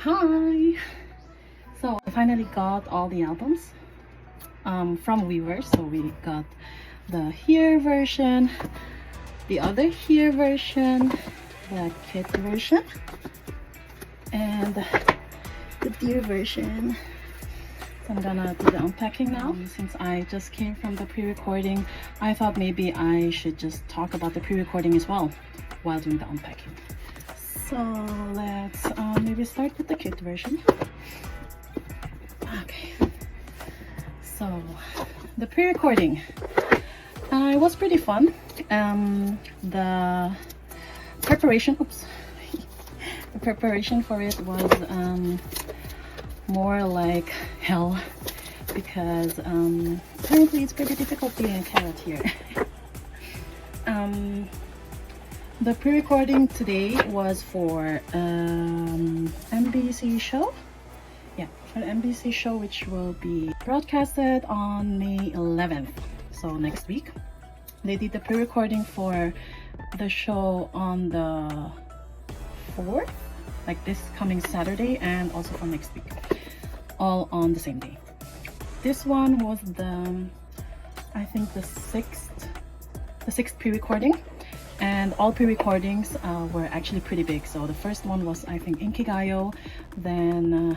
Hi! So I finally got all the albums from Weavers. So we got the here version, the other here version, the kit version, and the deer version. So I'm gonna do the unpacking now. Since I just came from the pre-recording, I thought maybe I should just talk about the pre-recording as well while doing the unpacking. So let's maybe start with the kit version. Okay, so the pre-recording, it was pretty fun. The preparation, the preparation for it was more like hell, because apparently it's pretty difficult being a carrot here. The pre-recording today was for MBC Show. Yeah, for the MBC Show, which will be broadcasted on May 11th, so next week. They did the pre-recording for the show on the 4th, like this coming Saturday, and also for next week, all on the same day. This one was the, I think the sixth pre-recording, and all pre-recordings were actually pretty big. So the first one was, I think, Inkigayo, then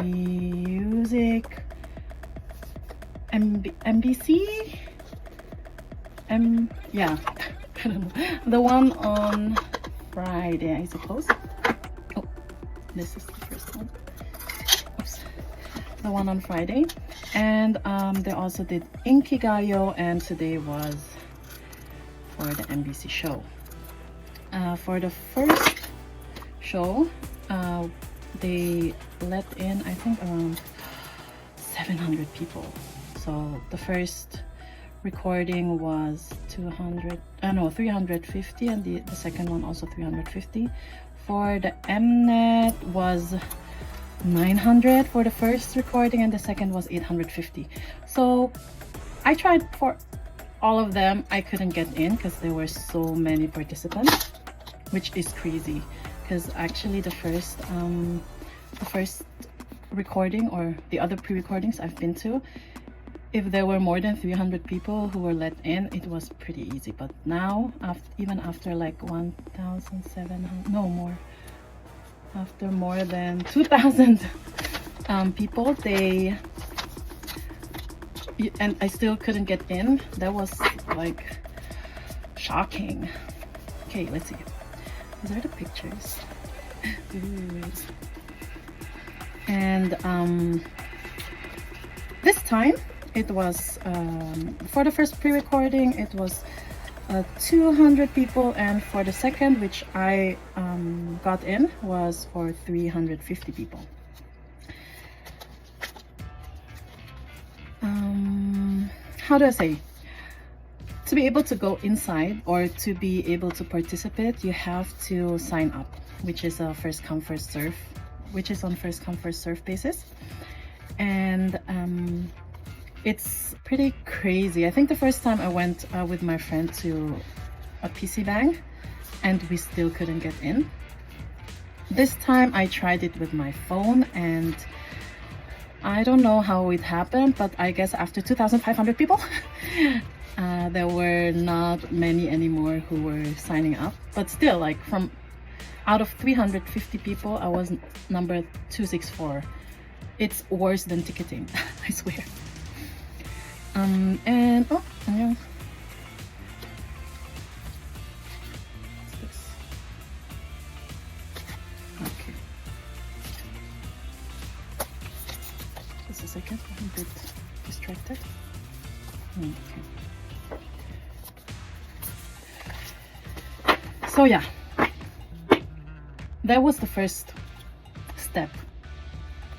music, MBC, yeah, I don't know, the one on Friday, I suppose. Oh, this is the first one. Oops. The one on Friday, and they also did Inkigayo, and today was for the MBC show. For the first show, they let in, I think, around 700 people. So the first recording was 350, and the second one also 350. For the Mnet was 900 for the first recording, and the second was 850. So I tried for all of them. I couldn't get in because there were so many participants, which is crazy, because actually the first recording, or the other pre-recordings I've been to, if there were more than 300 people who were let in, it was pretty easy. But now, even after like 1,700, no more, after more than 2,000 people, and I still couldn't get in. That was like shocking. Okay, let's see. These are the pictures. And this time it was, for the first pre-recording, it was 200 people, and for the second, which I got in, was for 350 people. How do I say? To be able to go inside, or to be able to participate, you have to sign up, which is a first come first serve, which is on first come first serve basis. And it's pretty crazy. I think the first time I went with my friend to a PC Bang, and we still couldn't get in. This time I tried it with my phone, and I don't know how it happened, but I guess after 2,500 people, there were not many anymore who were signing up. But still, like, from out of 350 people, I was number 264. It's worse than ticketing, I swear. And oh, yeah. What's this? Okay. Just a second, I'm a bit distracted. Okay. So yeah, that was the first step.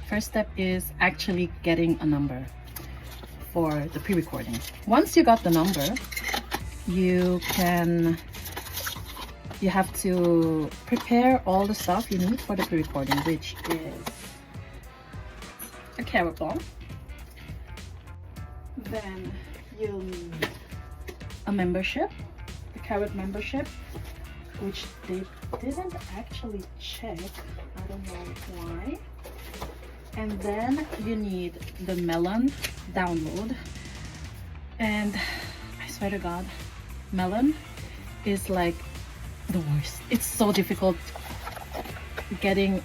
First step is actually getting a number for the pre-recording. Once you got the number, you have to prepare all the stuff you need for the pre-recording, which is a carrot ball. Then you'll need a membership, the carrot membership, which they didn't actually check. I don't know why. And then you need the Melon download. And I swear to God, Melon is like the worst. It's so difficult getting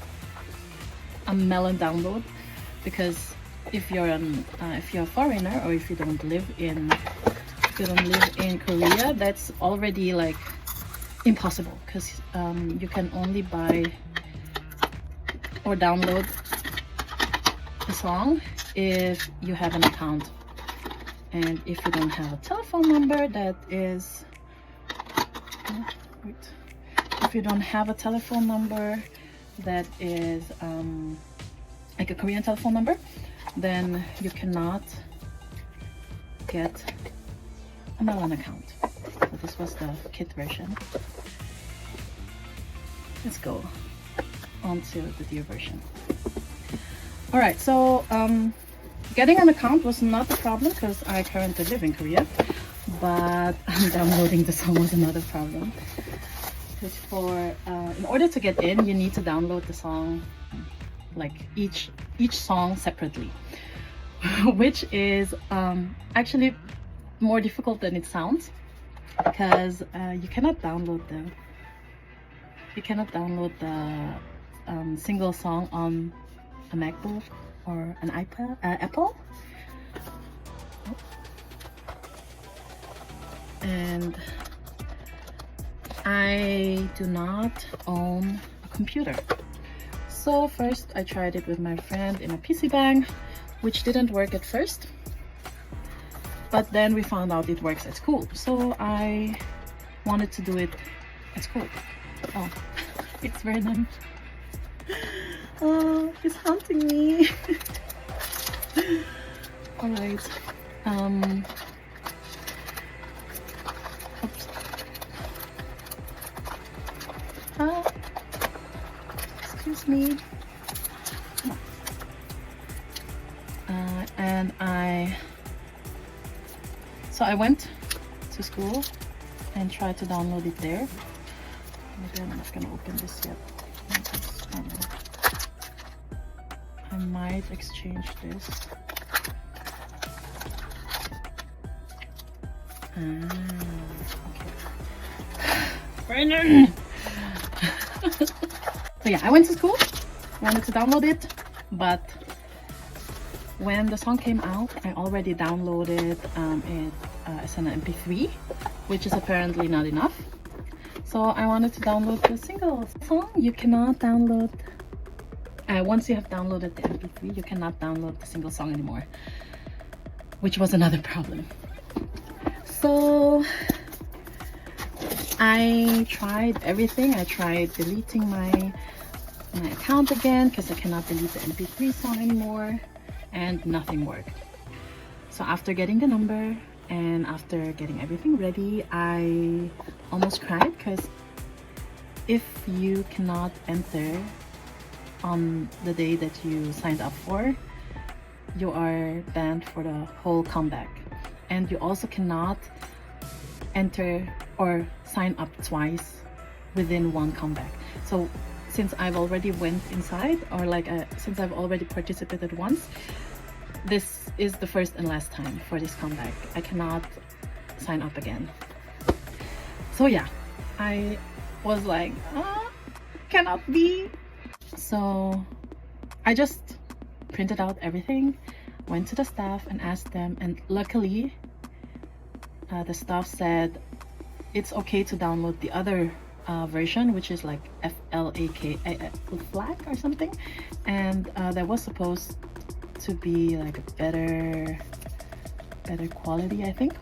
a Melon download, because if you're a foreigner, or if you don't live in Korea, that's already like impossible, because you can only buy or download the song if you have an account. And if you don't have a telephone number that is if you don't have a telephone number that is like a Korean telephone number, then you cannot get a Melon account. So this was the kit version. Let's go on to the dear version. All right, so getting an account was not a problem because I currently live in Korea, but downloading the song was another problem. Because in order to get in, you need to download the song, like each song separately, which is actually more difficult than it sounds, because you cannot download the single song on a MacBook or an iPad, Apple. And I do not own a computer. So first I tried it with my friend in a PC bang, which didn't work at first. But then we found out it works at school. So I wanted to do it at school. Oh, it's Vernon. Oh, he's haunting me. All right. Oops. Excuse me. And so I went to school and tried to download it there. Maybe I'm not gonna open this yet. I might exchange this. Okay. Brandon! So yeah, I went to school, wanted to download it, but when the song came out, I already downloaded it as an MP3, which is apparently not enough. So I wanted to download the single song. You cannot download, once you have downloaded the MP3, you cannot download the single song anymore, which was another problem. So I tried everything. I tried deleting my account again, because I cannot delete the MP3 song anymore, and nothing worked. So after getting the number and after getting everything ready, I almost cried, because if you cannot enter on the day that you signed up for, you are banned for the whole comeback. And you also cannot enter or sign up twice within one comeback. So since I've already went inside, or since I've already participated once, this is the first and last time for this comeback. I cannot sign up again. So yeah, I was like, cannot be. So I just printed out everything, went to the staff and asked them, and luckily the staff said it's okay to download the other version, which is like FLAC or something, and that was supposed to be like a better quality, I think,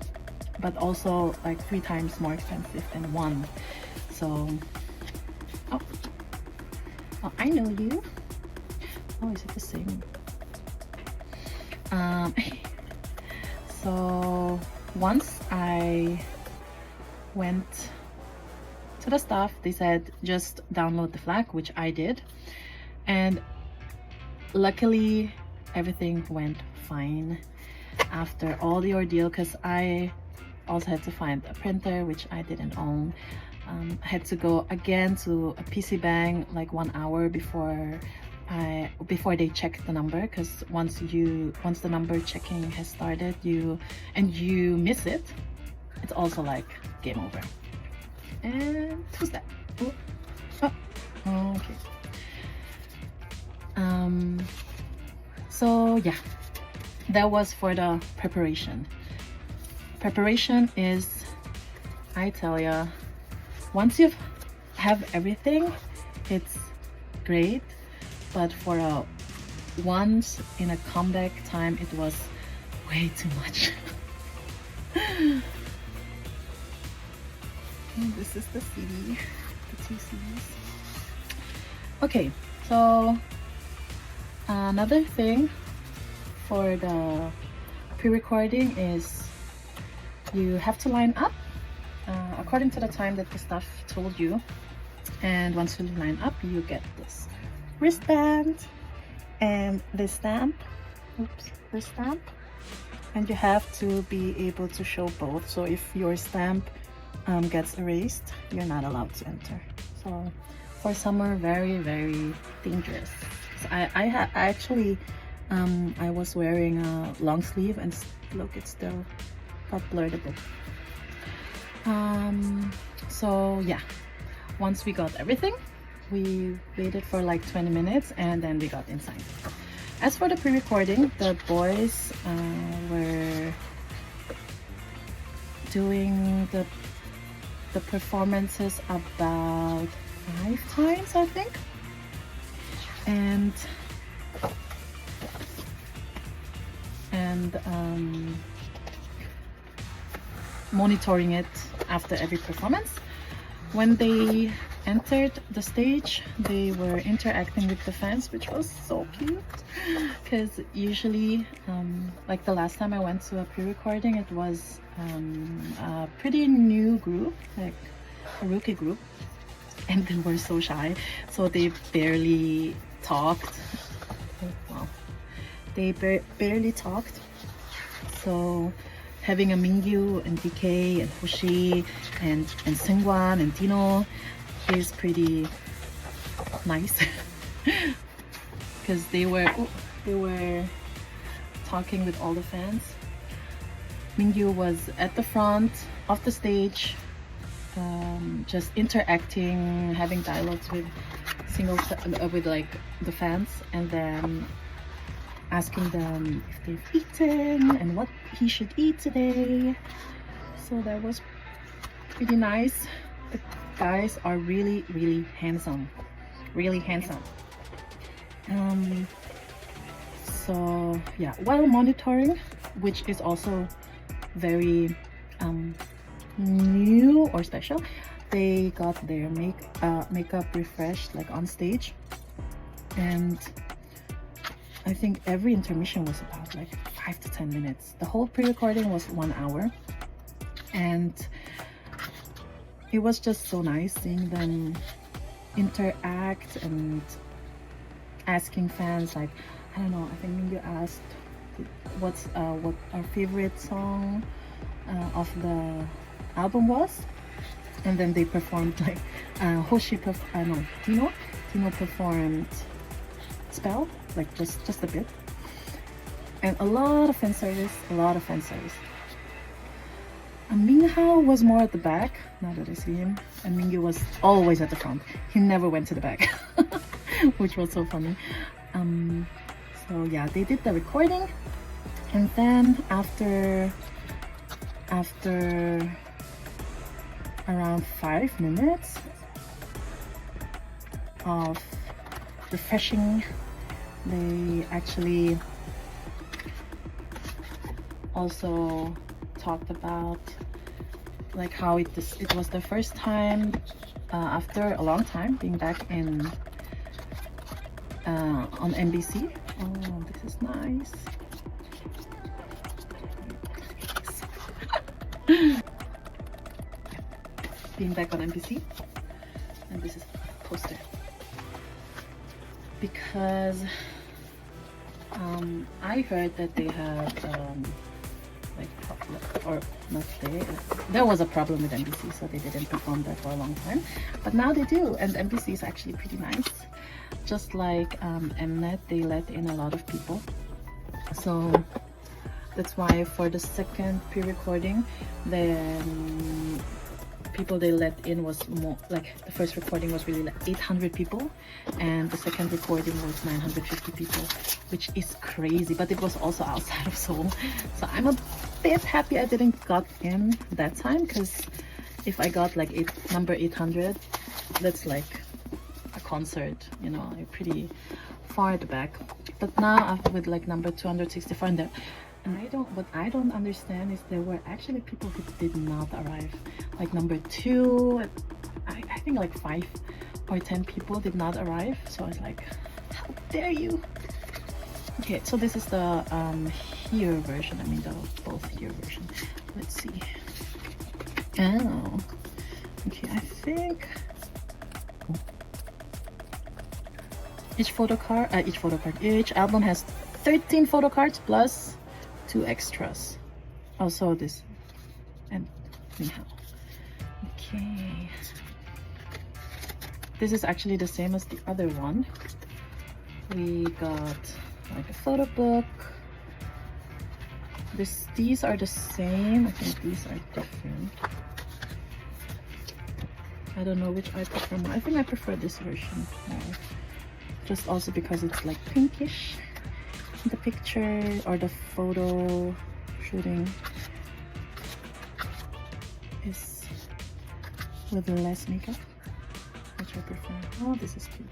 but also like 3 times more expensive than one. So oh, I know you. Oh, is it the same? So once I went to the staff, they said just download the FLAC, which I did, and luckily everything went fine after all the ordeal, because I also had to find a printer, which I didn't own. I had to go again to a PC bank like 1 hour before they check the number, because once the number checking has started, you miss it, it's also like game over. And who's that? Oh, okay. So yeah, that was for the preparation. Preparation is, I tell ya, once you have everything, it's great. But for once in a comeback time, it was way too much. And this is the CD, the 2 CDs. Okay, so another thing for the pre-recording is you have to line up according to the time that the staff told you. And once you line up, you get this wristband and this stamp. This stamp. And you have to be able to show both. So if your stamp gets erased, you're not allowed to enter. So for summer, very, very dangerous. So I actually I was wearing a long sleeve, and look, it still got blurred a bit. So yeah, once we got everything, we waited for like 20 minutes and then we got inside. As for the pre-recording, the boys were doing the performances about 5 times, I think, and monitoring it after every performance. When they entered the stage, they were interacting with the fans, which was so cute, because usually like the last time I went to a pre-recording, it was a pretty new group, like a rookie group, and they were so shy, so they barely talked. Wow, they barely talked. So having a Mingyu and DK and Hoshi and Seungwan and Dino is pretty nice, because they were talking with all the fans. Mingyu was at the front of the stage, just interacting, having dialogues with like the fans, and then asking them if they've eaten and what he should eat today. So that was pretty nice. The guys are really, really handsome, really handsome. So yeah, while monitoring, which is also very new or special, they got their makeup refreshed like on stage, and I think every intermission was about like 5 to 10 minutes. The whole pre-recording was 1 hour, and it was just so nice seeing them interact and asking fans, like, I don't know, I think Mingyu asked what our favorite song of the album was, and then they performed like Dino performed Spell, like just a bit, and a lot of fan service. And Minghao was more at the back, now that I see him, and Mingyu was always at the front. He never went to the back, which was so funny. So yeah, they did the recording, and then after around 5 minutes of refreshing, they actually also talked about like how it was the first time after a long time being back in on MBC. Oh, this is nice. Being back on MBC, and this is a poster, because I heard that they had like or not play. There was a problem with MBC, so they didn't perform there for a long time. But now they do, and MBC is actually pretty nice. Just like Mnet, they let in a lot of people. So that's why for the second pre-recording, then people they let in was more, like the first recording was really like 800 people, and the second recording was 950 people, which is crazy. But it was also outside of Seoul, so I'm a bit happy I didn't got in that time, because if I got like number 800, that's like a concert, you know, like pretty far at the back. But now with like number 264 and there, and what I don't understand is there were actually people who did not arrive. Like number 2, I think like 5 or 10 people did not arrive. So I was like, how dare you? Okay, so this is the here version. I mean the both here version. Let's see. Oh, okay. I think each album has 13 photo cards plus 2 extras. Also this and anyhow. Okay. This is actually the same as the other one. We got like a photo book. These are the same. I think these are different. I don't know which I prefer more. I think I prefer this version more. Just also because it's like pinkish. The picture or the photo shooting is with less makeup, which I prefer. Oh, this is cute.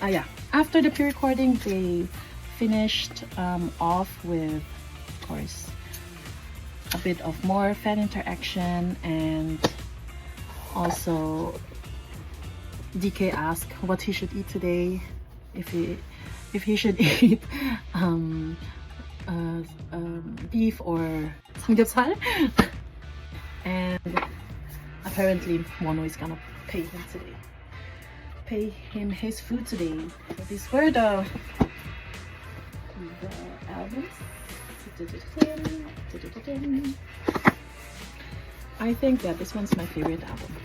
Yeah, after the pre-recording, they finished off with, of course, a bit of more fan interaction, and also DK asked what he should eat today, if he should eat beef or samgyeopsal, and apparently Mono is gonna pay him his food today. So these were the albums. I think that this one's my favorite album.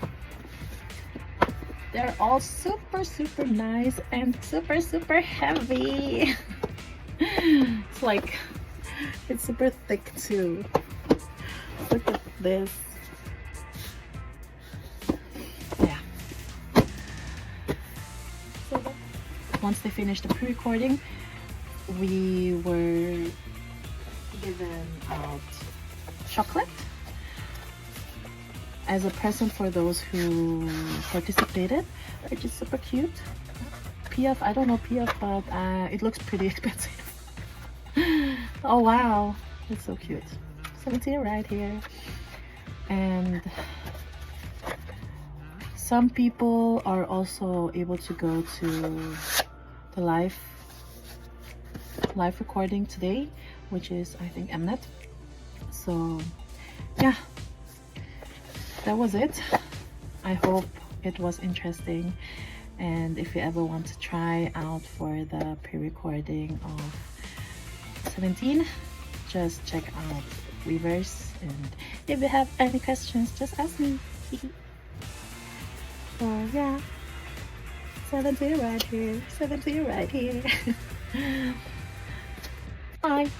They're all super nice and super heavy. It's like, it's super thick too. Look at this. Yeah. So once they finished the pre-recording, we were given out chocolate as a present for those who participated, which is super cute. PF, I don't know PF, but it looks pretty expensive. Oh wow, it's so cute. 70 right here. And some people are also able to go to the live recording today, which is I think Mnet. So yeah, that was it. I hope it was interesting, and if you ever want to try out for the pre-recording of 17, just check out Weverse, and if you have any questions, just ask me. So yeah, 70 right here, 70 right here. Bye.